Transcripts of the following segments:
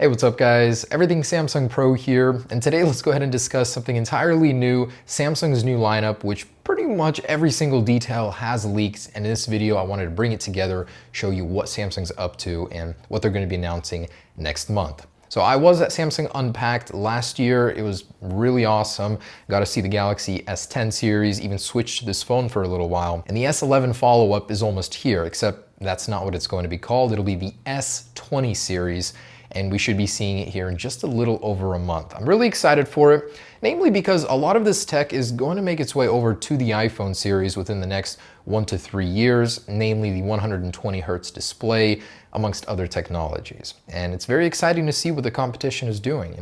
Hey, what's up guys? Everything Samsung Pro here, and today let's go ahead and discuss something entirely new, Samsung's new lineup, which pretty much every single detail has leaked, and in this video I wanted to bring it together, show you what Samsung's up to and what they're going to be announcing next month. So I was at Samsung Unpacked last year. It was really awesome. Got to see the Galaxy S10 series, even switched to this phone for a little while. And the S11 follow-up is almost here, except that's not what it's going to be called. It'll be the S20 series, and we should be seeing it here in just a little over a month. I'm really excited for it, namely because a lot of this tech is going to make its way over to the iPhone series within the next 1 to 3 years, namely the 120 Hz display, amongst other technologies. And it's very exciting to see what the competition is doing.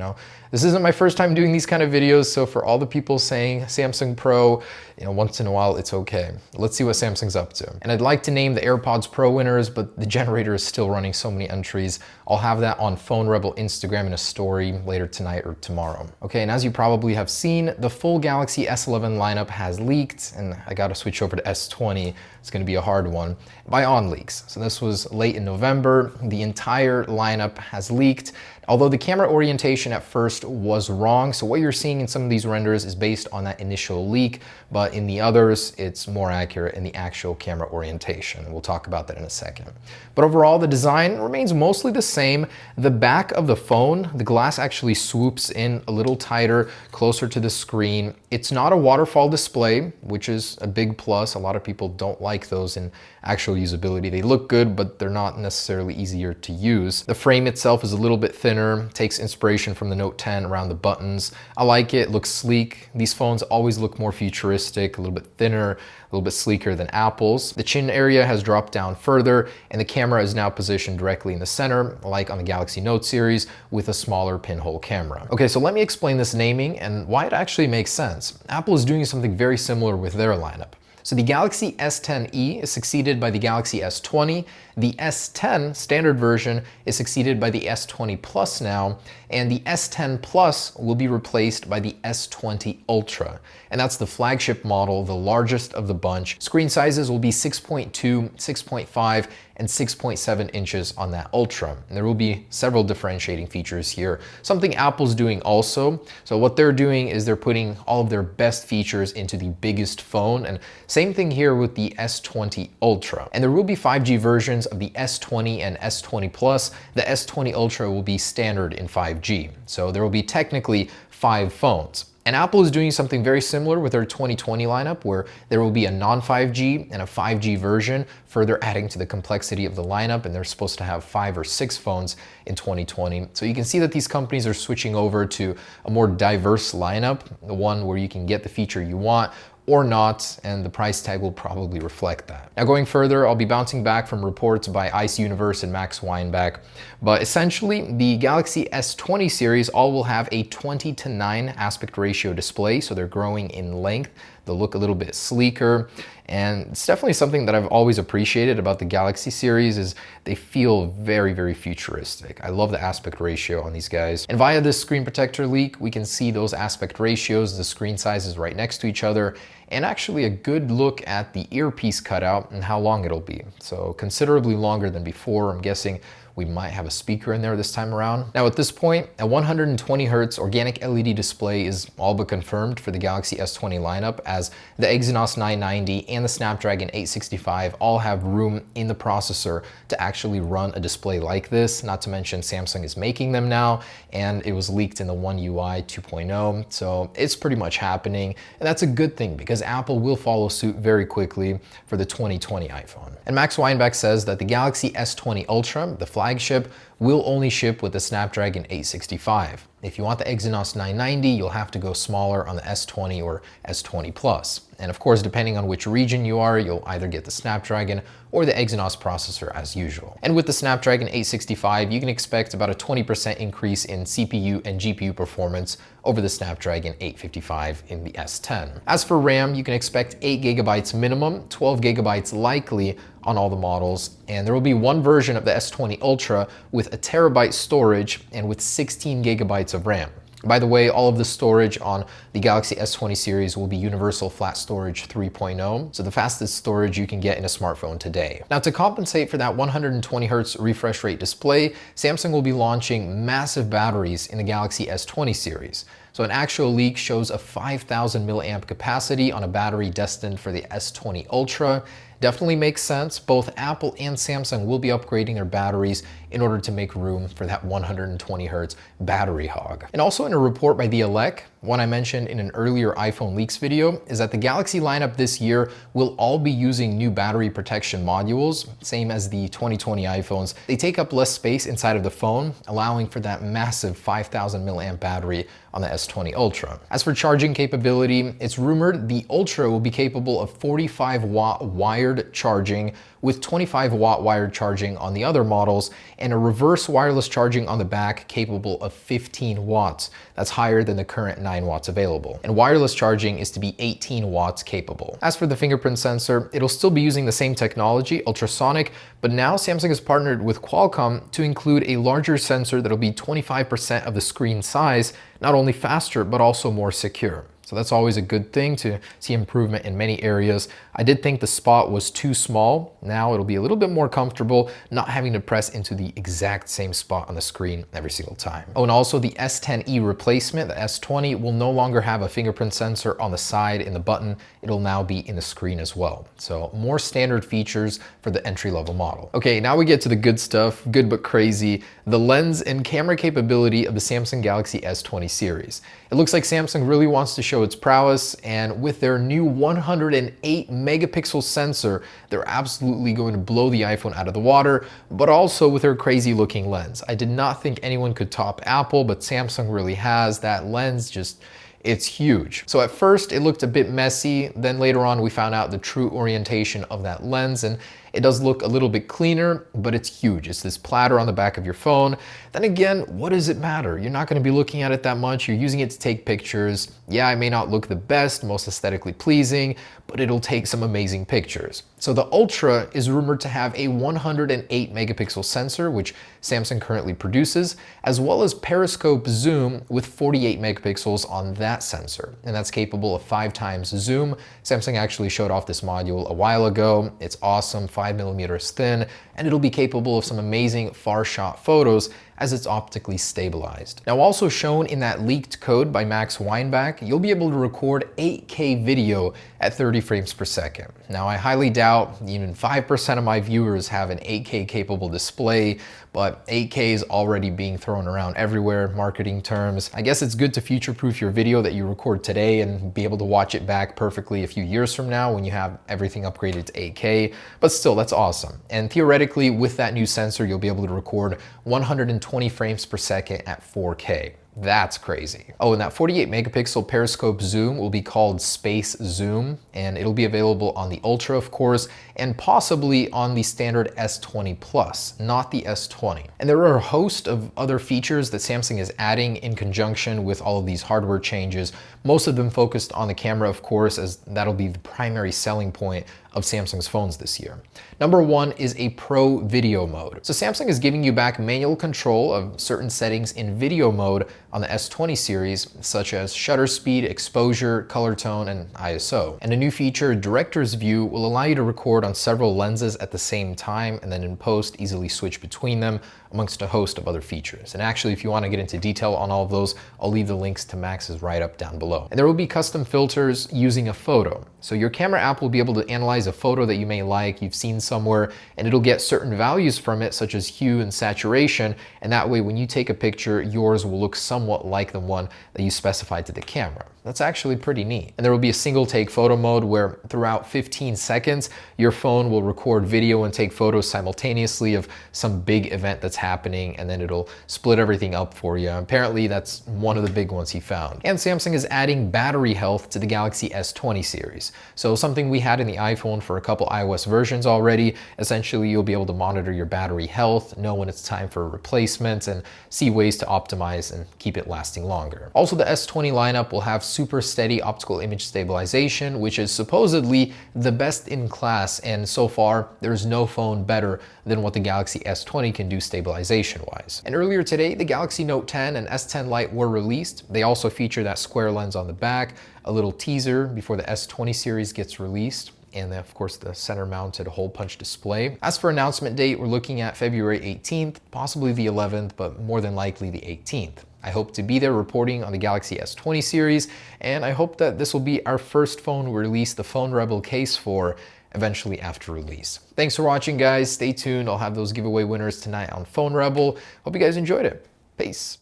This isn't my first time doing these kind of videos, so for all the people saying Samsung Pro, once in a while it's okay. Let's see what Samsung's up to. And I'd like to name the AirPods Pro winners, but the generator is still running so many entries. I'll have that on Phone Rebel Instagram in a story later tonight or tomorrow. Okay, and as you probably have seen, the full Galaxy S11 lineup has leaked, and I gotta switch over to S20. It's gonna be a hard one, by OnLeaks. So this was late in November. The entire lineup has leaked, although the camera orientation at first was wrong. So what you're seeing in some of these renders is based on that initial leak, but in the others, it's more accurate in the actual camera orientation. We'll talk about that in a second. But overall, the design remains mostly the same. The back of the phone, the glass actually swoops in a little tighter, closer to the screen. It's not a waterfall display, which is a big plus. A lot of people don't like those in actual usability. They look good, but they're not necessarily easier to use. The frame itself is a little bit thinner, takes inspiration from the Note 10 around the buttons. I like it, looks sleek. These phones always look more futuristic, a little bit thinner, a little bit sleeker than Apple's. The chin area has dropped down further, and the camera is now positioned directly in the center, like on the Galaxy Note series, with a smaller pinhole camera. Okay, so let me explain this naming and why it actually makes sense. Apple is doing something very similar with their lineup. So the Galaxy S10e is succeeded by the Galaxy S20. The S10 standard version is succeeded by the S20 Plus now, and the S10 Plus will be replaced by the S20 Ultra. And that's the flagship model, the largest of the bunch. Screen sizes will be 6.2, 6.5, and 6.7 inches on that Ultra. And there will be several differentiating features here, something Apple's doing also. So what they're doing is they're putting all of their best features into the biggest phone, and same thing here with the S20 Ultra. And there will be 5G versions of the S20 and S20 Plus. The S20 Ultra will be standard in 5G. So there will be technically 5 phones. And Apple is doing something very similar with their 2020 lineup, where there will be a non-5G and a 5G version, further adding to the complexity of the lineup, and they're supposed to have 5 or 6 phones in 2020. So you can see that these companies are switching over to a more diverse lineup, the one where you can get the feature you want or not, and the price tag will probably reflect that. Now going further, I'll be bouncing back from reports by Ice Universe and Max Weinbach, but essentially the Galaxy S20 series all will have a 20:9 aspect ratio display, so they're growing in length. They'll look a little bit sleeker, and it's definitely something that I've always appreciated about the Galaxy series is they feel very, very futuristic. I love the aspect ratio on these guys. And via this screen protector leak, we can see those aspect ratios, the screen sizes right next to each other, and actually a good look at the earpiece cutout and how long it'll be. So considerably longer than before. I'm guessing we might have a speaker in there this time around. Now at this point, a 120 Hz organic LED display is all but confirmed for the Galaxy S20 lineup, as the Exynos 990 and the Snapdragon 865 all have room in the processor to actually run a display like this. Not to mention Samsung is making them now, and it was leaked in the One UI 2.0, so it's pretty much happening. And that's a good thing because Apple will follow suit very quickly for the 2020 iPhone. And Max Weinbach says that the Galaxy S20 Ultra, the flagship, will only ship with the Snapdragon 865. If you want the Exynos 990, you'll have to go smaller on the S20 or S20 Plus. And of course, depending on which region you are, you'll either get the Snapdragon or the Exynos processor as usual. And with the Snapdragon 865, you can expect about a 20% increase in CPU and GPU performance over the Snapdragon 855 in the S10. As for RAM, you can expect 8 GB minimum, 12 GB likely on all the models, and there will be one version of the S20 Ultra with a terabyte storage and with 16 GB of RAM. By the way, all of the storage on the Galaxy S20 series will be Universal Flat Storage 3.0, so the fastest storage you can get in a smartphone today. Now, to compensate for that 120Hz refresh rate display, Samsung will be launching massive batteries in the Galaxy S20 series. So an actual leak shows a 5,000 milliamp capacity on a battery destined for the S20 Ultra. Definitely makes sense. Both Apple and Samsung will be upgrading their batteries in order to make room for that 120Hz battery hog. And also in a report by The Elec, one I mentioned in an earlier iPhone leaks video, is that the Galaxy lineup this year will all be using new battery protection modules, same as the 2020 iPhones. They take up less space inside of the phone, allowing for that massive 5,000 milliamp battery on the S20 Ultra. As for charging capability, it's rumored the Ultra will be capable of 45-watt wired charging with 25-watt wired charging on the other models, and a reverse wireless charging on the back capable of 15 watts. That's higher than the current 9 watts available. And wireless charging is to be 18 watts capable. As for the fingerprint sensor, it'll still be using the same technology, ultrasonic, but now Samsung has partnered with Qualcomm to include a larger sensor that'll be 25% of the screen size, not only faster, but also more secure. So that's always a good thing to see improvement in many areas. I did think the spot was too small. Now it'll be a little bit more comfortable not having to press into the exact same spot on the screen every single time. Oh, and also the S10e replacement, the S20, will no longer have a fingerprint sensor on the side in the button. It'll now be in the screen as well. So more standard features for the entry-level model. Okay, now we get to the good stuff, good but crazy, the lens and camera capability of the Samsung Galaxy S20 series. It looks like Samsung really wants to show its prowess, and with their new 108 megapixel sensor, they're absolutely going to blow the iPhone out of the water, but also with their crazy looking lens. I did not think anyone could top Apple, but Samsung really has. That lens it's huge. So at first it looked a bit messy, then later on we found out the true orientation of that lens, and it does look a little bit cleaner, but it's huge. It's this platter on the back of your phone. Then again, what does it matter? You're not going to be looking at it that much. You're using it to take pictures. Yeah, it may not look the best, most aesthetically pleasing, but it'll take some amazing pictures. So the Ultra is rumored to have a 108 megapixel sensor, which Samsung currently produces, as well as periscope zoom with 48 megapixels on that sensor. And that's capable of 5 times zoom. Samsung actually showed off this module a while ago. It's awesome, 5mm thin, and it'll be capable of some amazing far shot photos as it's optically stabilized. Now, also shown in that leaked code by Max Weinbach, you'll be able to record 8K video at 30 frames per second. Now, I highly doubt even 5% of my viewers have an 8K capable display, but 8K is already being thrown around everywhere, marketing terms. I guess it's good to future-proof your video that you record today and be able to watch it back perfectly a few years from now when you have everything upgraded to 8K, but still, that's awesome. And theoretically, with that new sensor, you'll be able to record 120 frames per second at 4K. That's crazy. Oh, and that 48 megapixel periscope zoom will be called Space Zoom, and it'll be available on the Ultra, of course, and possibly on the standard S20 Plus, not the S20. And there are a host of other features that Samsung is adding in conjunction with all of these hardware changes, most of them focused on the camera, of course, as that'll be the primary selling point of Samsung's phones this year. Number one is a Pro Video mode. So Samsung is giving you back manual control of certain settings in video mode on the S20 series, such as shutter speed, exposure, color tone, and ISO. And a new feature, Director's View, will allow you to record on several lenses at the same time, and then in post easily switch between them amongst a host of other features. And actually, if you want to get into detail on all of those, I'll leave the links to Max's write-up down below. And there will be custom filters using a photo. So your camera app will be able to analyze a photo that you may like, you've seen somewhere, and it'll get certain values from it, such as hue and saturation, and that way when you take a picture, yours will look somewhat like the one that you specified to the camera. That's actually pretty neat. And there will be a single take photo mode where throughout 15 seconds, your phone will record video and take photos simultaneously of some big event that's happening, and then it'll split everything up for you. Apparently that's one of the big ones he found. And Samsung is adding battery health to the Galaxy S20 series. So something we had in the iPhone for a couple iOS versions already. Essentially, you'll be able to monitor your battery health, know when it's time for replacements, and see ways to optimize and keep it lasting longer. Also, the S20 lineup will have super steady optical image stabilization, which is supposedly the best in class, and so far there's no phone better than what the Galaxy S20 can do stabilization-wise. And earlier today, the Galaxy Note 10 and S10 Lite were released. They also feature that square lens on the back, a little teaser before the S20 series gets released, and then of course the center mounted hole punch display. As for announcement date, we're looking at February 18th, possibly the 11th, but more than likely the 18th. I hope to be there reporting on the Galaxy S20 series, and I hope that this will be our first phone we release the Phone Rebel case for eventually after release. Thanks for watching, guys. Stay tuned. I'll have those giveaway winners tonight on Phone Rebel. Hope you guys enjoyed it. Peace.